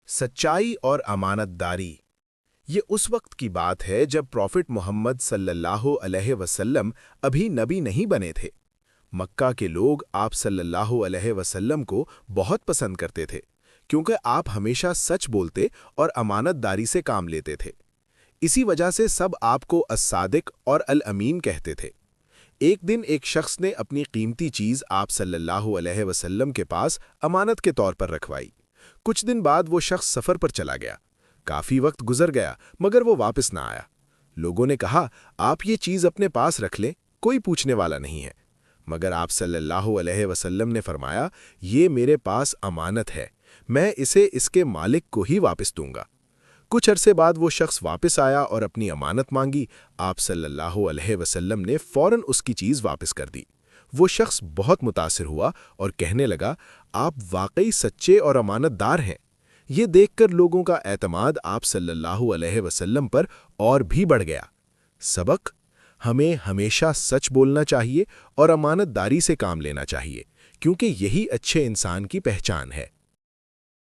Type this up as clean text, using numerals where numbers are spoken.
سچائی اور امانتداری۔ یہ اس وقت کی بات ہے جب پروفٹ محمد صلی اللہ علیہ وسلم ابھی نبی نہیں بنے تھے۔ مکہ کے لوگ آپ صلی اللہ علیہ وسلم کو بہت پسند کرتے تھے کیونکہ آپ ہمیشہ سچ بولتے اور امانتداری سے کام لیتے تھے۔ اسی وجہ سے سب آپ کو الصادق اور الامین کہتے تھے۔ ایک دن ایک شخص نے اپنی قیمتی چیز آپ صلی اللہ علیہ وسلم کے پاس امانت کے طور پر رکھوائی۔ کچھ دن بعد وہ شخص سفر پر چلا گیا۔ کافی وقت گزر گیا مگر وہ واپس نہ آیا۔ لوگوں نے کہا آپ یہ چیز اپنے پاس رکھ لیں، کوئی پوچھنے والا نہیں ہے۔ مگر آپ صلی اللہ علیہ وسلم نے فرمایا یہ میرے پاس امانت ہے، میں اسے اس کے مالک کو ہی واپس دوں گا۔ کچھ عرصے بعد وہ شخص واپس آیا اور اپنی امانت مانگی۔ آپ صلی اللہ علیہ وسلم نے فوراً اس کی چیز واپس کر دی۔ وہ شخص بہت متاثر ہوا اور کہنے لگا آپ واقعی سچے اور امانت دار ہیں۔ یہ دیکھ کر لوگوں کا اعتماد آپ صلی اللہ علیہ وسلم پر اور بھی بڑھ گیا۔ سبق: ہمیں ہمیشہ سچ بولنا چاہیے اور امانت داری سے کام لینا چاہیے کیونکہ یہی اچھے انسان کی پہچان ہے۔